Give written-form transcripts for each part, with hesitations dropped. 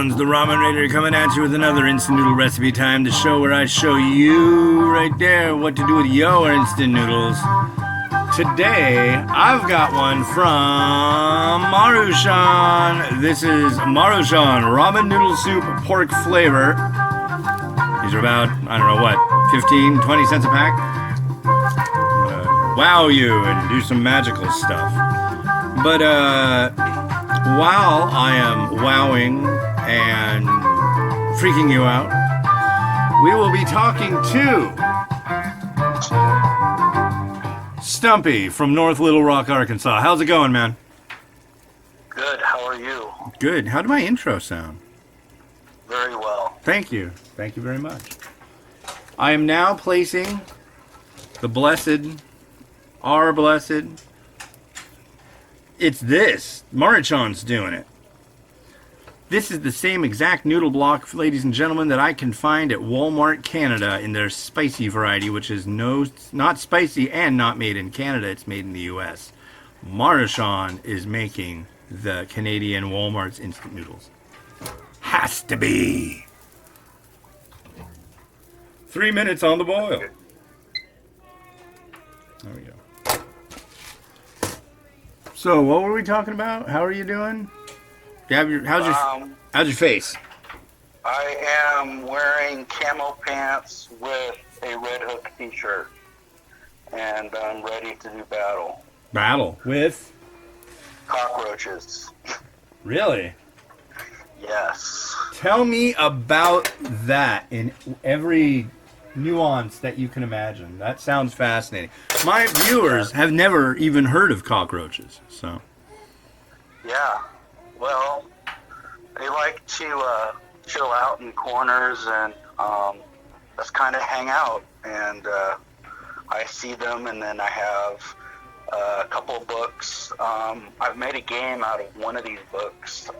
Jones, the Ramen Rater, coming at you with another instant noodle recipe time. The show where I show you right there what to do with your instant noodles. Today, I've got one from Maruchan. This is Maruchan Ramen Noodle Soup Pork Flavor. These are about, I don't know what, 15, 20 cents a pack. Wow you and do some magical stuff. But, while I am wowing and freaking you out, we will be talking to Stumpy from North Little Rock, Arkansas. How's it going, man? Good. How are you? Good. How did my intro sound? Very well. Thank you. Thank you very much. I am now placing the blessed, our blessed, it's this. Maruchan's doing it. This is the same exact noodle block, ladies and gentlemen, that I can find at Walmart Canada in their spicy variety, which is not spicy and not made in Canada. It's made in the U.S. Maruchan is making the Canadian Walmart's instant noodles. Has to be. 3 minutes on the boil. There we go. So, what were we talking about? How are you doing? How's your face? I am wearing camo pants with a Red Hook t-shirt, and I'm ready to do battle. Battle with? Cockroaches. Really? Yes. Tell me about that in every nuance that you can imagine. That sounds fascinating. My viewers have never even heard of cockroaches, so. Yeah. Well, they like to chill out in corners and just kind of hang out. And I see them, and then I have a couple of books. I've made a game out of one of these books.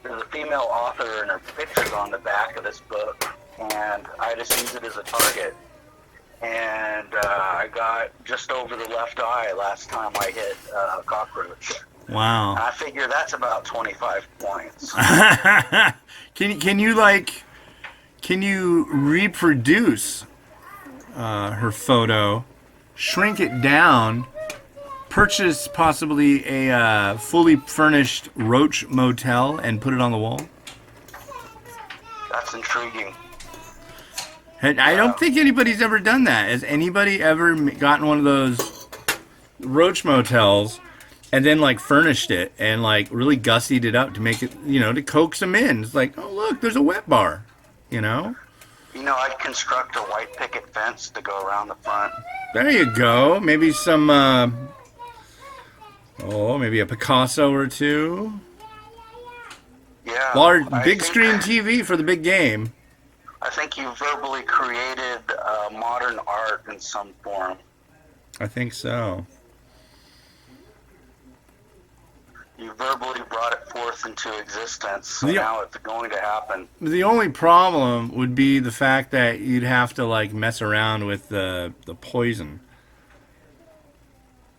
There's a female author, and her picture's on the back of this book. And I just use it as a target. And I got just over the left eye last time I hit a cockroach. Wow. And I figure that's about 25 points. Can you reproduce her photo, shrink it down, purchase possibly a fully furnished Roach motel, and put it on the wall? That's intriguing. I don't think anybody's ever done that. Has anybody ever gotten one of those Roach motels and then like furnished it and like really gussied it up to make it, to coax them in? It's like, oh look, there's a wet bar, I'd construct a white picket fence to go around the front. There you go. Maybe some, maybe a Picasso or two. Yeah. Big screen TV for the big game. I think you verbally created modern art in some form. I think so. You verbally brought it forth into existence, so now it's going to happen. The only problem would be the fact that you'd have to like mess around with the poison.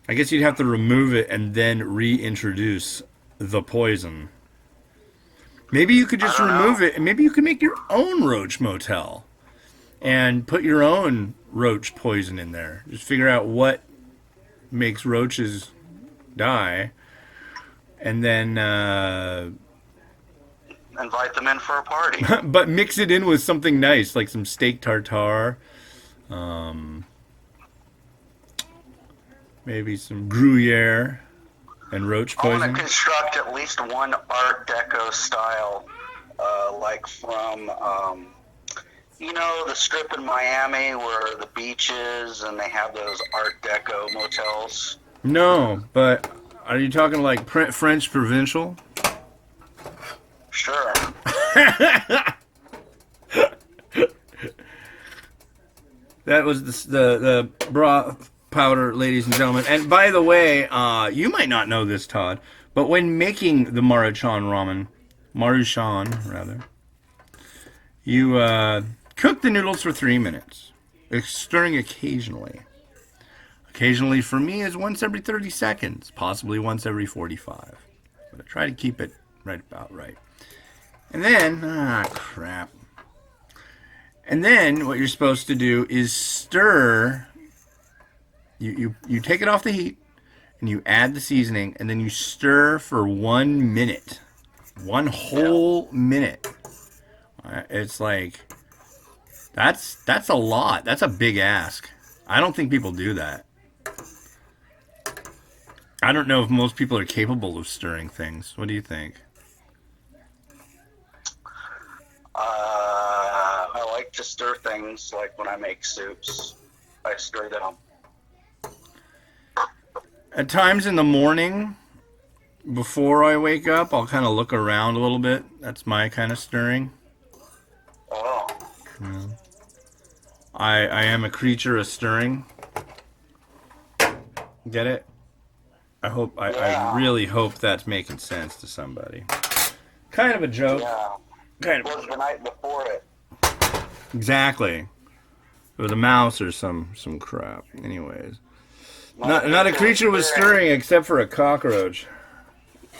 I guess you'd have to remove it and then reintroduce the poison. Maybe you could just remove it, and maybe you could make your own Roach motel and put your own roach poison in there. Just figure out what makes roaches die, and then invite them in for a party. but mix it in with something nice, like some steak tartare, maybe some Gruyere. And roach poison? I want to construct at least one Art Deco style, like from, the strip in Miami where the beach is and they have those Art Deco motels. No, but are you talking like French provincial? Sure. That was the bra powder, ladies and gentlemen. And by the way, you might not know this, Todd, but when making the Maruchan, you cook the noodles for 3 minutes, stirring occasionally. Occasionally for me is once every 30 seconds, possibly once every 45. But I try to keep it right about right. And then, crap. And then what you're supposed to do is stir. You take it off the heat and you add the seasoning and then you stir for 1 minute. One whole minute. It's like that's a lot. That's a big ask. I don't think people do that. I don't know if most people are capable of stirring things. What do you think? I like to stir things like when I make soups. I stir them. At times in the morning, before I wake up, I'll kind of look around a little bit. That's my kind of stirring. Oh. Yeah. I am a creature of stirring. Get it? I really hope that's making sense to somebody. Kind of a joke. Yeah. Kind It was the night before it. Exactly. It was a mouse or some crap. Anyways. Not a creature was stirring except for a cockroach.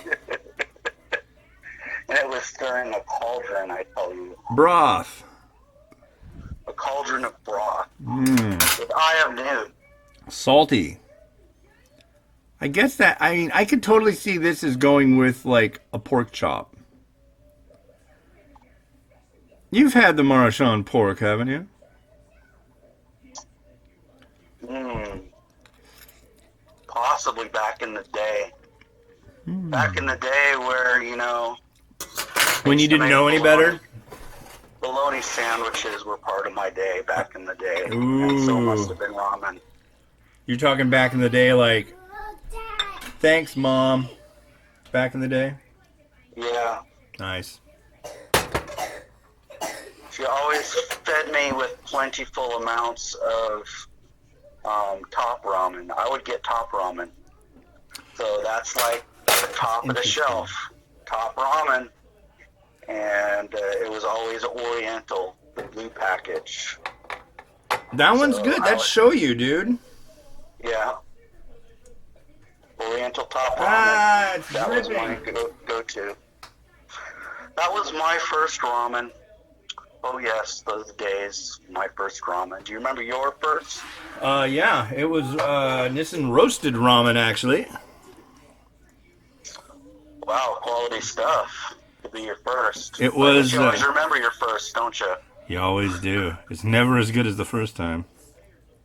And it was stirring a cauldron, I tell you. Broth. A cauldron of broth. Mmm. With eye of newt. Salty. I guess that, I mean, I could totally see this as going with, like, a pork chop. You've had the Maruchan pork, haven't you? Possibly back in the day. Back in the day where, you know... When you didn't know any better? Bologna sandwiches were part of my day back in the day. Ooh. And so must have been ramen. You're talking back in the day like, thanks, Mom. Back in the day? Yeah. Nice. She always fed me with plentiful amounts of top ramen. I would get top ramen. So that's like the top of the shelf. Top ramen. And it was always Oriental, the blue package. That one's good. That's shoyu, dude. Yeah. Oriental top ramen. It's that was dripping. my go-to. That was my first ramen. Oh yes, those days. My first ramen. Do you remember your first? Yeah. It was Nissan roasted ramen, actually. Wow, quality stuff. To be your first. It was. You always remember your first, don't you? You always do. It's never as good as the first time.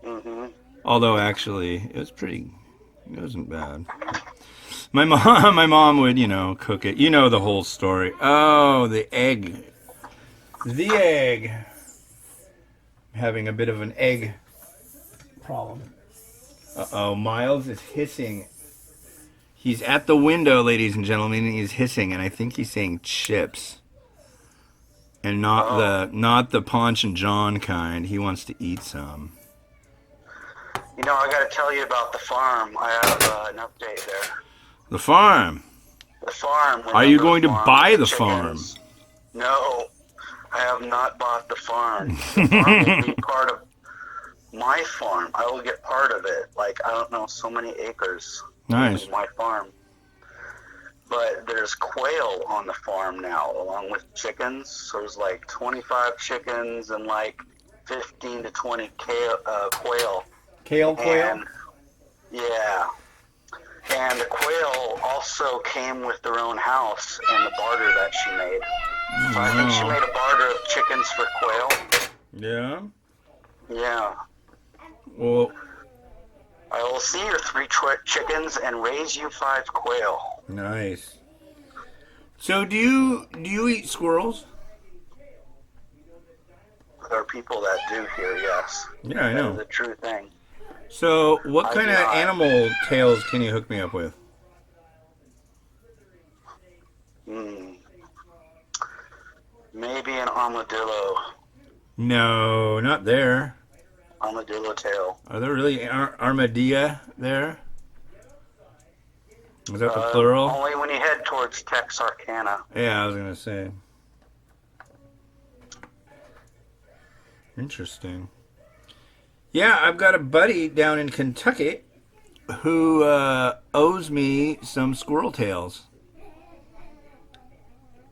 Mm-hmm. Although, actually, it was pretty. It wasn't bad. My mom would, cook it. You know the whole story. Oh, the egg. The egg. Having a bit of an egg problem. Uh-oh, Miles is hissing. He's at the window, ladies and gentlemen, and he's hissing, and I think he's saying chips. And not the Ponch and John kind. He wants to eat some. You know, I got to tell you about the farm. I have an update there. The farm? The farm. Are you going to buy the farm? No, I have not bought the farm. The farm will be part of my farm. I will get part of it. Like, I don't know, so many acres. Nice. My farm. But there's quail on the farm now, along with chickens. So there's like 25 chickens and like 15 to 20 quail. Kale quail? And, yeah. And the quail also came with their own house and the barter that she made. So I think she made a barter of chickens for quail. Yeah? Yeah. Well, I will see your 3 chickens and raise you 5 quail. nice. So do you eat squirrels? There are people that do here, yes. Yeah, I know. That is a true thing. So what kind of not. animal tails can you hook me up with? Maybe an armadillo. No, not there. Armadillo tail. Are there really armadillo there? Is that the plural? Only when you head towards Texarkana. Yeah, I was going to say. Interesting. Yeah, I've got a buddy down in Kentucky who owes me some squirrel tails.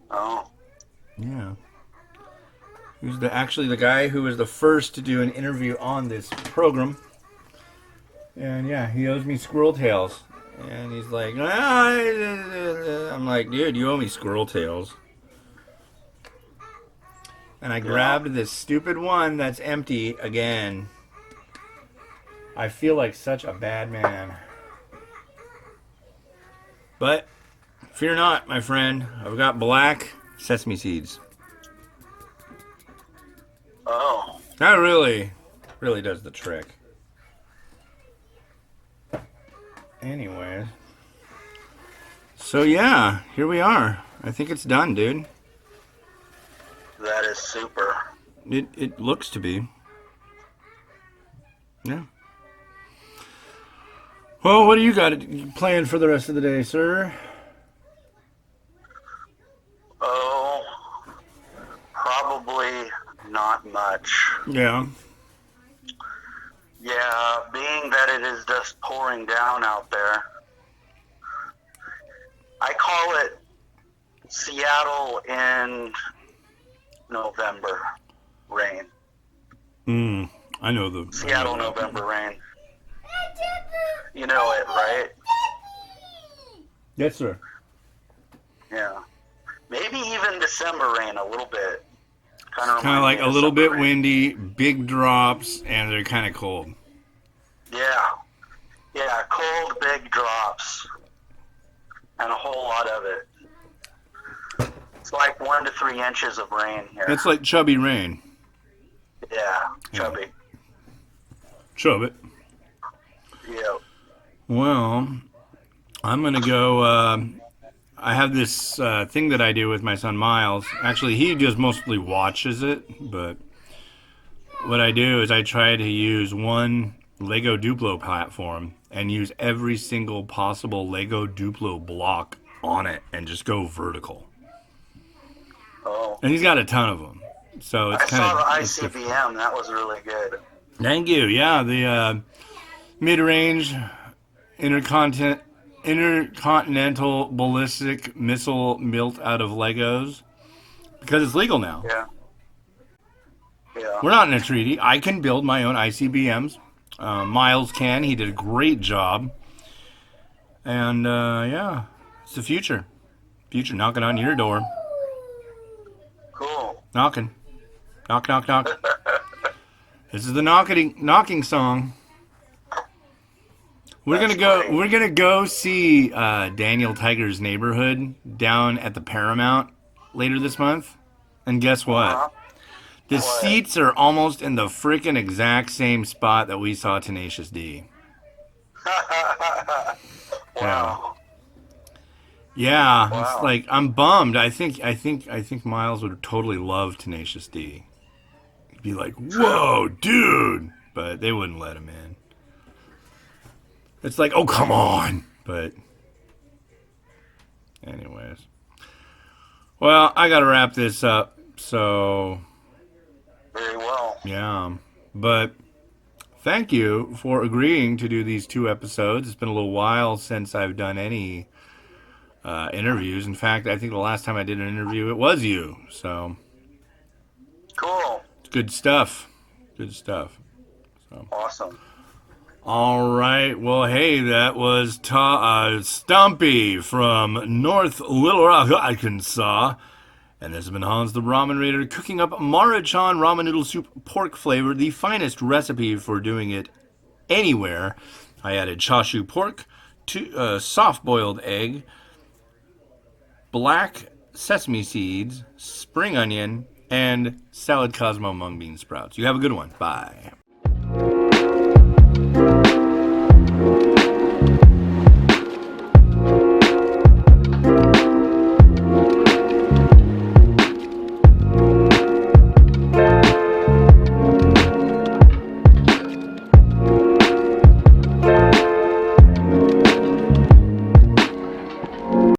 Oh. Yeah. Who's actually the guy who was the first to do an interview on this program. And yeah, he owes me squirrel tails. And he's like, I'm like, dude, you owe me squirrel tails. And I grabbed this stupid one that's empty again. I feel like such a bad man. But fear not, my friend. I've got black sesame seeds. Oh. That really does the trick. Anyways. So yeah, here we are. I think it's done, dude. That is super. It looks to be. Yeah. Well, what do you got planned for the rest of the day, sir? Oh, probably not much. Yeah. Yeah, being that it is just pouring down out there. I call it Seattle in November rain. I know the Seattle November rain. You know it, right? Yes, sir. Yeah. Maybe even December rain a little bit. Kind of Like a little bit windy, big drops, and they're kind of cold. Yeah. Yeah, cold, big drops. And a whole lot of it. It's like 1 to 3 inches of rain here. It's like chubby rain. Yeah, chubby. Chub it. Yeah. Well, I'm going to go. I have this thing that I do with my son Miles. Actually, he just mostly watches it, but what I do is I try to use one Lego Duplo platform and use every single possible Lego Duplo block on it and just go vertical. Oh. And he's got a ton of them. So it's I kind saw of the ICBM. That was really good. Thank you. Yeah, the mid-range intercontinental ballistic missile built out of Legos, because it's legal now. Yeah. Yeah. We're not in a treaty. I can build my own ICBMs. Miles can. He did a great job. And yeah, it's the future. Future knocking on your door. Cool. Knocking. Knock, knock, knock. This is the knocking song. We're gonna go see Daniel Tiger's Neighborhood down at the Paramount later this month. And guess what? Uh-huh. The seats are almost in the freaking exact same spot that we saw Tenacious D. Wow. Yeah, Wow. It's like I'm bummed. I think Miles would totally love Tenacious D. He'd be like, "Whoa, dude!" But they wouldn't let him in. It's like, "Oh, come on!" But anyways, well, I gotta wrap this up. So Very well. yeah, but thank you for agreeing to do these 2 episodes. It's been a little while since I've done any interviews. In fact, I think the last time I did an interview, it was you. So Cool. it's good stuff. Good stuff. So Awesome. all right. Well, hey, that was Stumpy from North Little Rock, Arkansas. And this has been Hans the Ramen Rater cooking up Maruchan ramen noodle soup, pork flavor, the finest recipe for doing it anywhere. I added chashu pork, soft-boiled egg, black sesame seeds, spring onion, and salad Cosmo mung bean sprouts. You have a good one. Bye.